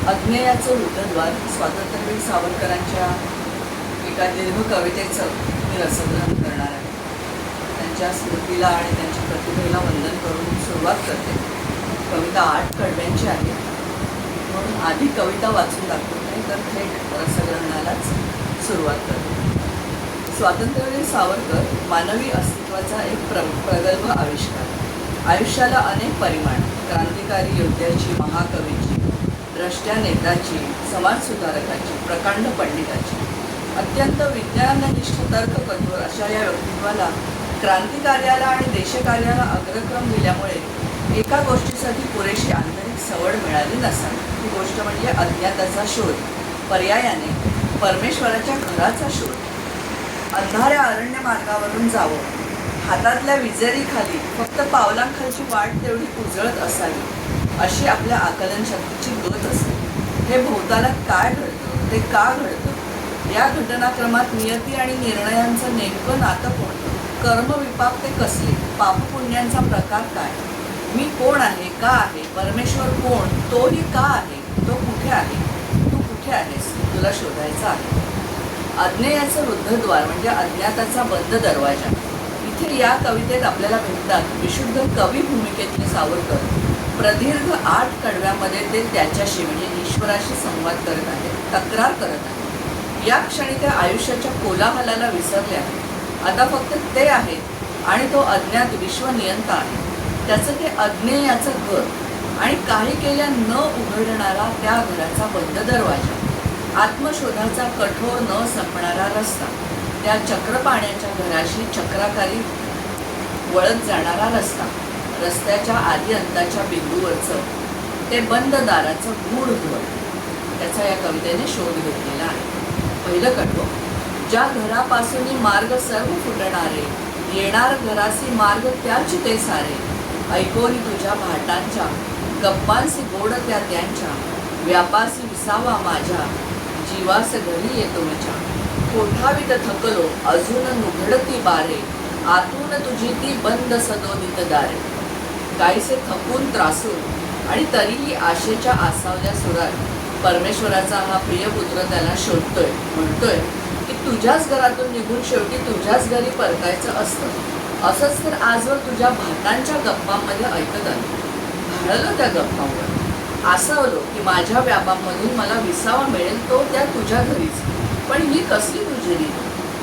अज्ञेयाचं उद्धद्वार स्वातंत्र्यवीर सावरकरांच्या एका दीर्घ कवितेचं मी रसग्रहण करणार आहे. त्यांच्या स्मृतीला आणि त्यांच्या प्रतिभेला वंदन करून सुरुवात करते. कविता 8 कडव्यांची आहे, म्हणून आधी कविता वाचून दाखवते, तर थेट रसग्रहणालाच सुरुवात करते. स्वातंत्र्यवीर सावरकर मानवी अस्तित्वाचा एक प्रगल्भ आविष्कार. आयुष्याला अनेक परिमाण, क्रांतिकारी योद्ध्याची, महाकवीची, द्रष्ट्या नेत्याची, समाजसुधारकाची, प्रकांड पंडिताची, अत्यंत विज्ञाननिष्ठ तर्क कठोर अशा या व्यक्तित्वाला क्रांतिकार्याला आणि देशकार्याला अग्रक्रम दिल्यामुळे एका गोष्टीसाठी पुरेशी आंतरिक सवड मिळाली नसावी. ही गोष्ट म्हणजे अज्ञाताचा शोध, पर्यायाने परमेश्वराच्या घराचा शोध. अंधाऱ्या अरण्य मार्गावरून जावं, हातातल्या विजेरीखाली फक्त पावलांखालची वाट तेवढी उजळत असावी, अशी आपल्या आकलनशक्तीची गत असते. हे भोवतालात काय घडतं, ते का घडतं, या घटनाक्रमात नियती आणि निर्णयांचं नेमकं नातं कोणतं, कर्मविपाक ते कसले, पापपुण्यांचा प्रकार काय, मी कोण आहे, का आहे, परमेश्वर कोण, तोही का आहे, तो कुठे आहे, तू कुठे आहेस, तुला शोधायचं आहे. अज्ञेयाचं रुद्धद्वार म्हणजे अज्ञाताचा बंद दरवाजा. इथे या कवितेत आपल्याला भेटतात विशुद्ध कवी भूमिकेतले सावरकर. प्रदीर्घ 8 कडव्यामध्ये ते त्याच्याशी म्हणजे ईश्वराशी संवाद करत आहेत, तक्रार करत आहेत. या क्षणी त्या आयुष्याच्या कोलाहलाला विसरले आहेत. आता फक्त ते आहेत आणि तो अज्ञात विश्वनियंता आहे. त्याचं ते अज्ञेयाचं घर आणि काही केल्या न उघडणारा त्या घराचा बंद दरवाजा, आत्मशोधाचा कठोर न संपणारा रस्ता, त्या चक्रपाण्याच्या घराशी चक्राकारी वळत जाणारा रस्ता, रस्त्याच्या आधी अंताच्या बिंदूवरचं ते बंद दाराचं गूढ घर, त्याचा या कवितेने शोध घेतलेला आहे. पहिलं कडवं. ज्या घरापासून मार्ग सर्व फुटणारे, येणार घरासी मार्ग त्याची ते सारे, ऐकोनी तुझ्या भाटांच्या, गप्पांसी गोड त्या त्यांच्या, व्यापासी विसावा माझ्या, जीवास घरी येतो मजा, कोठावीत थकलो अजून नुघडती बारे, आतून तुझी ती बंद सदोदित दारे. काहीसे थकून त्रासून आणि तरीही आशेच्या आसावल्या सुरात परमेश्वराचा हा प्रियपुत्र त्याला शोधतोय, म्हणतोय की तुझ्याच घरातून निघून शेवटी तुझ्याच घरी परतायचं असतं. असंच तर आजवर तुझ्या भातांच्या गप्पांमध्ये ऐकत आलो. भाळलो त्या गप्पांवर, आसावलो की माझ्या व्यापांमधून मला विसावा मिळेल तो त्या तुझ्या घरीच. पण ही कसली तुझी?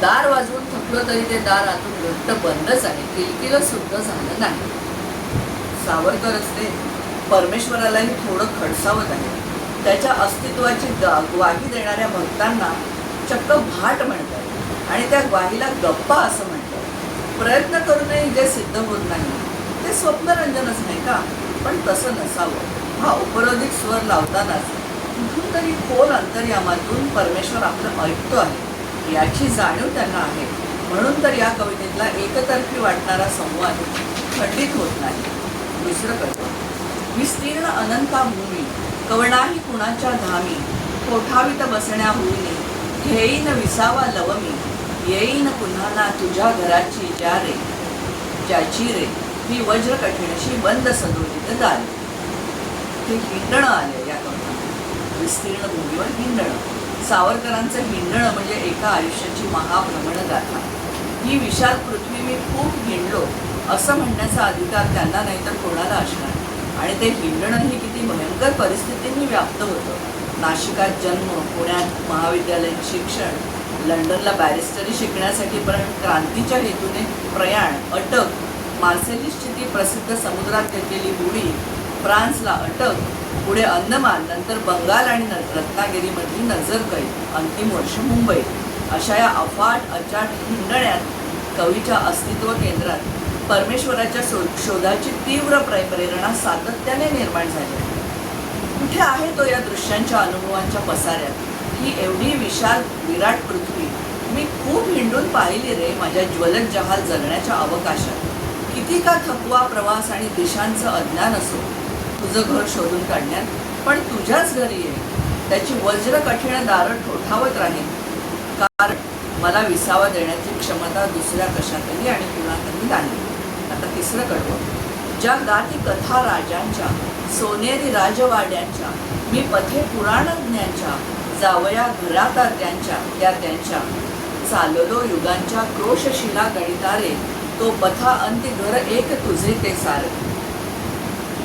दार वाजवून थकलो तरी ते दार आतून घट्ट बंदच आहे, किलकिलं सुद्धा झालं नाही. सावरकरच ते परमेश्वरालाही थोडं खडसावत आहे. त्याच्या अस्तित्वाची ग्वाही देणाऱ्या भक्तांना चक्क भाट म्हणतात आणि त्या ग्वाहीला गप्पा असं म्हणतात. प्रयत्न करूनही जे सिद्ध होत नाही ते स्वप्नरंजनच नाही का? पण तसं नसावं. हा उपरोधिक स्वर लावतानाच कुठून तरी खोल अंतर्यामातून परमेश्वर आपलं ऐकतो आहे याची जाणीव त्यांना आहे. म्हणून तर या कवितेतला एकतर्फी वाटणारा संवाद खंडित होत नाही. दुसरं कडवं. विस्तीर्ण अनंता भूमी, कवणाही कुणाच्या धामी, कोठावीत बसण्या होईनी, घेईन विसावा लवमी, येईन पुन्हा ना तुझ्या घराची ज्याची रे ही वज्र कठीणशी बंद सदोदित दारे. हे हिंडणं आले या कवितेत. विस्तीर्ण भूमीवर हिंडणं. सावरकरांचं हिंडणं म्हणजे एका आयुष्याची महाभ्रमण गाथा. ही विशाल पृथ्वी मी खूप हिंडलो असं म्हणण्याचा अधिकार त्यांना नाही तर कोणाला असणार. आणि ते हिंडणंही किती भयंकर परिस्थितींनी व्याप्त होतं. नाशिकात जन्म, पुण्यात महाविद्यालयीन शिक्षण, लंडनला बॅरिस्टरी शिकण्यासाठी क्रांतीच्या हेतूने प्रयाण, अटक, मार्सेलिसची ती प्रसिद्ध समुद्रात घेतलेली बुडी, फ्रान्सला अटक, पुढे अंदमान, नंतर बंगाल आणि रत्नागिरीमधली नजरकैद, अंतिम वर्ष मुंबई. अशा या अफाट अचाट हिंडण्यात कवीच्या अस्तित्व केंद्रात परमेश्वराच्या शोधाची तीव्र प्रेरणा सातत्याने निर्माण झाली. कुठे आहे तो या दृश्यांच्या अनुभवांच्या पसाऱ्यात? ही एवढी विशाल विराट पृथ्वी मी खूप हिंडून पाहिली रे माझ्या ज्वलत जहाल जगण्याच्या अवकाशात. किती का थकवा प्रवास आणि दिशांचं अज्ञान असो तुझं घर शोधून काढण्यात, पण तुझ्याच घरी ये. त्याची वज्र कठीण दारं ठोठावत राहील, कारण मला विसावा देण्याची क्षमता दुसऱ्या कशातही आणि कुणातही नाही. आता तिसरं कडवं. ज्या गाती कथा राजांच्या, सोनेरी राजवाड्यांच्या, मी पथे पुराणज्ञांच्या जावया घरात त्यांच्या चाललो युगांच्या क्रोशशिला गणितारे तो पथा अंती घर एक तुझे ते सारे.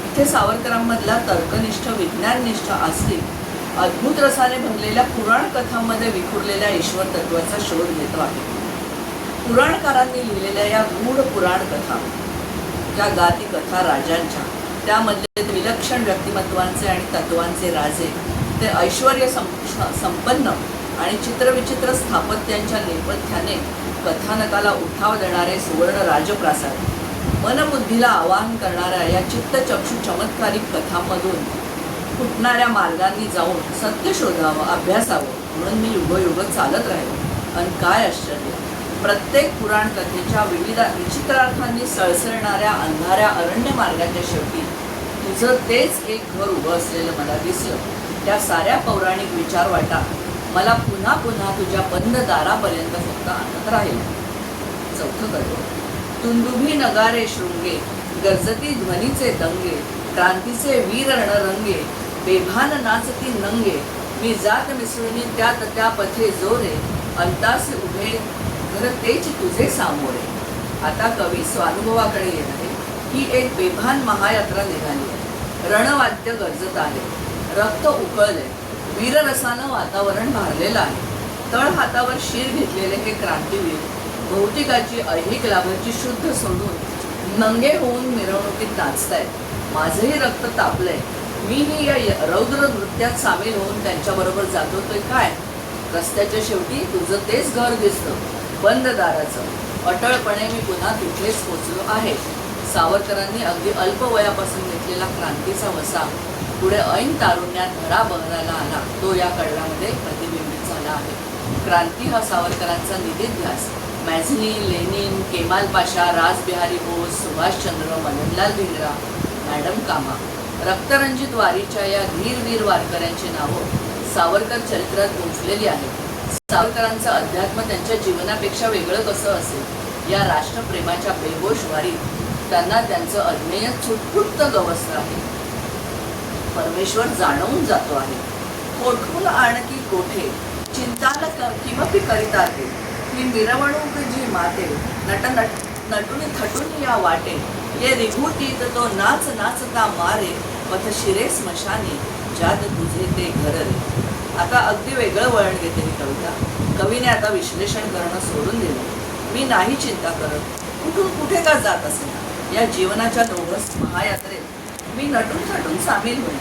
इथे सावरकरांमधला तर्कनिष्ठ विज्ञाननिष्ठ आस्तिक अद्भुत रसाने भरलेल्या पुराण कथांमध्ये विखुरलेल्या ईश्वर तत्वाचा शोध घेतो आहे. पुराणकारांनी लिहिलेल्या या गूढ पुराण कथा, त्या गाती कथा राजांच्या, त्यामधले विलक्षण व्यक्तिमत्वांचे आणि तत्वांचे राजे, ते ऐश्वर्य संपन्न आणि चित्रविचित्र स्थापत्यांच्या नेपथ्याने कथानकाला उठाव देणारे सुवर्ण राजप्रासाद, मनबुद्धीला आवाहन करणाऱ्या या चित्तचक्षु चमत्कारिक कथांमधून फुटणाऱ्या मार्गांनी जाऊन सत्य शोधावं, अभ्यासावं म्हणून मी युगयुग चालत राहिलो. आणि काय आश्चर्य, प्रत्येक पुराण कथेच्या विविध विचित्रार्थांनी सळसळणाऱ्या अंधाऱ्या अरण्य मार्गाच्या शेवटी तुझं तेच एक घर उभं असलेलं मला दिसलं. त्या साऱ्या पौराणिक विचारवाटा मला पुन्हा पुन्हा तुझ्या बंद दारापर्यंत फक्त आणत राहील. चौथं कडवं. तुंदुभी नगारे शृंगे, गरजती ध्वनीचे दंगे, क्रांतीचे वीर रणरंगे, बेभान नाचती नंगे, मी जात मिसळून त्यात त्या पथे जोरे, अंतास उभे घर तेच तुझे सामोरे. आता कवी स्वानुभवाकडे येत आहे. ही एक बेभान महायात्रा निघाली आहे. रणवाद्य गरजत आहे, रक्त उकळले, वीररसानं वातावरण भारलेलं आहे. तळ हातावर शीर घेतलेले हे क्रांतीवीर भौतिकाची ऐहिक लाभाची शुद्ध सोडून नंगे होऊन मिरवणुकीत नाचतायत. माझंही रक्त तापलंय. मीही या रौद्र नृत्यात सामील होऊन त्यांच्याबरोबर जातो तर काय. रस्त्याच्या शेवटी तुझं तेच घर दिसतं, बंद दाराचं. अटळपणे मी पुन्हा तिथेच पोचलो आहे. सावरकरांनी अगदी अल्प वयापासून घेतलेला क्रांतीचा वसा पुढे ऐन तारुण्यात भरा बहरायला आला, तो या कळव्यामध्ये प्रतिबिंबित झाला आहे. क्रांती हा सावरकरांचा निधीध्यास Mazzini, Lenin, Kemal Pasha, Rasbihari Bose, Subhashchandra, Madanlal Dhingra, madam Cama, रक्तरंजित वारीच्या या धीरवीर वारकऱ्यांची नावं सावरकर चरित्रात गुंफलेली आहेत. सावरकरांचं अध्यात्म त्यांच्या जीवनापेक्षा वेगळं कसं असेल. या राष्ट्रप्रेमाच्या बेहोश वारीत त्यांना त्यांचं अज्ञेय चुटपुटतं गवसलं आहे. परमेश्वर जाणवून जातो आहे. कोठून आणखी कोठे चिंताल किमपि करिता ते, ही मिरवणूक जी माते नटून थटून या वाटे, ये रिघुटीत तो नाच नाचता मारे, पथ शिरे स्मशाने जात तुझे ते घर रे. आता अगदी वेगळं वळण घेते ही कविता. कवीने आता विश्लेषण करणं सोडून दिलं. मी नाही चिंता करत कुठून कुठे का जात असेल. या जीवनाच्या दोघस महायात्रेत मी नटून थटून सामील होईल.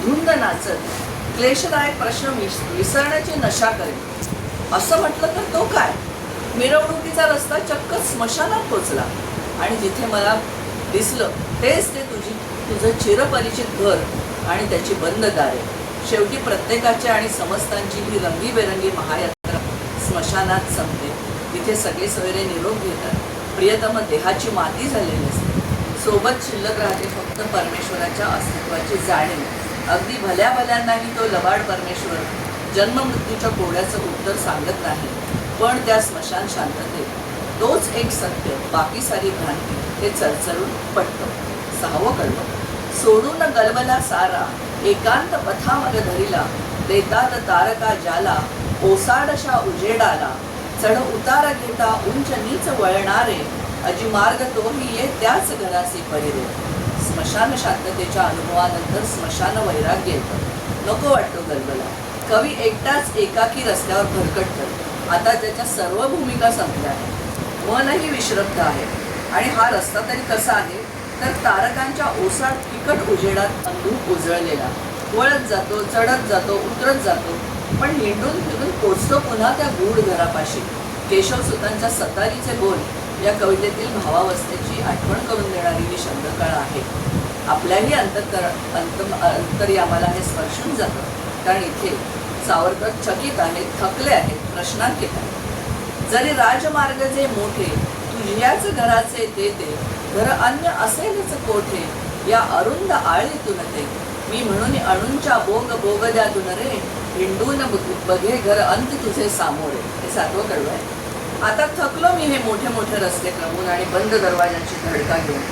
धुंद नाचत क्लेशदायक प्रश्न विसरण्याची नशा करेल. असं म्हटलं तर तो काय, मिरवणुकीचा रस्ता चक्क स्मशानात पोचला आणि जिथे मला दिसलं तेच ते तुझं चिरपरिचित घर आणि त्याची बंद दारे. शेवटी प्रत्येकाची आणि समस्तांची ही रंगीबेरंगी महायात्रा स्मशानात संपते. तिथे सगळे सोयरे निरोप घेतात. प्रियतम देहाची माती झालेली असते. सोबत शिल्लक राहते फक्त परमेश्वराच्या अस्तित्वाची जाणीव. अगदी भल्या भल्यांनाही तो लबाड परमेश्वर जन्ममृत्यूच्या कोड्याचं उत्तर सांगत नाही, पण त्या स्मशान शांततेत तोच एक सत्य, बाकी सारी भ्रांती ते चरचरून पटतं. 6वं कडवं. सोडून गलबला सारा, एकांत पथामग धरिला, देतात तारका जाला, ओसाडशा उजेडाला, चढ उतार घेता उंच नीच वळणारे, अजिमार्ग तोही ये त्याच घरासी पहिरे. स्मशान शांततेच्या अनुभवानंतर स्मशान वैराग्य येतं. नको वाटतो गलबला. कवी एकटाच एकाकी रस्त्यावर भरकटतो. आता त्याच्या सर्व भूमिका संपल्या आहेत. मनही विश्रब्ध आहे. आणि हा रस्ता तरी कसा आहे तर तारकांच्या ओसाड फिकट उजेडात अंधूक उजळलेला. वळत जातो, चढत जातो, उतरत जातो, पण हिंडून फिरून पोचतो पुन्हा त्या गूढ घरापाशी. केशवसुतांच्या सतारीचे बोल या कवितेतील भावावस्थेची आठवण करून देणारी ही शब्दकळा आहे. आपल्याही अंतर्यामाला हे स्पर्शून जातं. कारण इथे सावरकर चकित आहेत, थकले आहेत, प्रश्नांकित आहेत. जरी राजमार्ग जे मोठे, तुझ्याच घराचे ते घर अन्य असेलच कोठे, या अरुंद आळीतून ते मी म्हणून अणूंच्या बोग द्यातून रे, हिंडून बघे घर अंत तुझे सामोरे. हे 7वं कडवं आहे. आता थकलो मी हे मोठे मोठे रस्ते क्रमून आणि बंद दरवाजांची धडका घेऊन.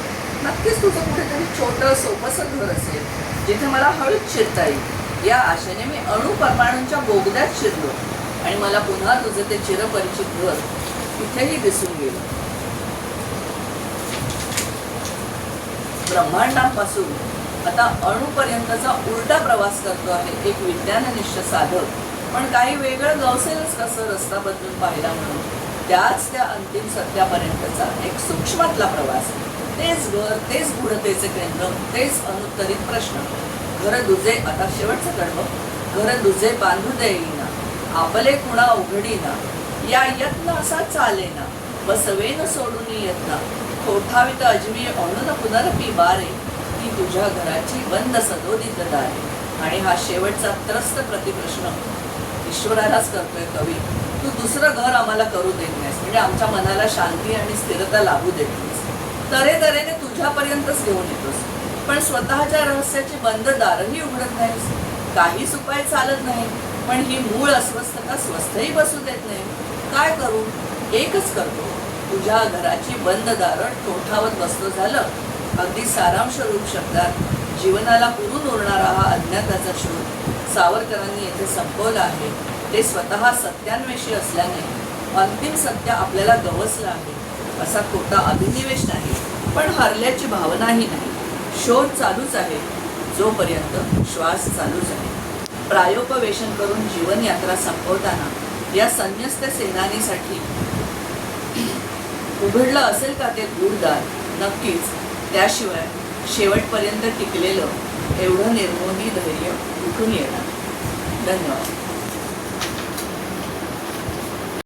नक्कीच तुझं कुठेतरी छोटं सोपंसं घर असेल जिथे मला हळूच शिरता येईल. या आशेने मी अणुपरमाणूंच्या बोगद्यात शिरलो आणि मला पुन्हा तुझं ते चिरपरिचित घर इथेही दिसून गेलं. ब्रह्मांडापासून आता अणुपर्यंतचा उलटा प्रवास करतो आहे एक विज्ञाननिष्ठ साधक. पण काही वेगळं गवसेलच कसं रस्ता बदलून पाहिला म्हणून. त्याच त्या अंतिम सत्यापर्यंतचा एक सूक्ष्मातला प्रवास. तेच घर, तेच गूढतेचे केंद्र, तेच अनुत्तरित प्रश्न. घर दुजे, आता शेवटचं कडवं. घर दुजे बांधू देईना, आपले कुणा उघडीना, या यत्न असा चालेना, बसवेन सोडून यत्न, कोठावित अजवी म्हणून पुनरपी बारे, ती तुझ्या घराची बंद सदोदित दारे. आणि हा शेवटचा त्रस्त प्रतिप्रश्न ईश्वरालाच करतोय कवी. तू दुसरं घर आम्हाला करू देत नाहीस, म्हणजे आमच्या मनाला शांती आणि स्थिरता लाभू देत नाहीस. तऱ्हेने तुझ्यापर्यंतच घेऊन येतोस, पण स्वतःच्या रहस्याची बंद दारही उघडत नाहीस. काहीच उपाय चालत नाही, पण ही मूळ अस्वस्थता स्वस्थही बसू देत नाही. काय करू? एकच करतो, तुझ्या घराची बंद दारं ठोठावत बसतो झालं. अगदी सारांश रूप शब्दात जीवनाला पुरून उरणारा हा अज्ञाताचा शोध सावरकरांनी येथे संपवला आहे. ते स्वतः सत्यान्वेषी असल्याने अंतिम सत्य आपल्याला गवसलं आहे असा खोटा अभिनिवेश नाही, पण हरल्याची भावनाही नाही. शोध चालूच आहे जोपर्यंत श्वास चालूच आहे. प्रायोपवेशन करून जीवनयात्रा संपवताना या संन्यस्त सेनानीसाठी उघडलं असेल का ते गूढदार? नक्कीच. त्याशिवाय शेवटपर्यंत टिकलेलं एवढं निर्मोही धैर्य कुठून येणार? धन्यवाद.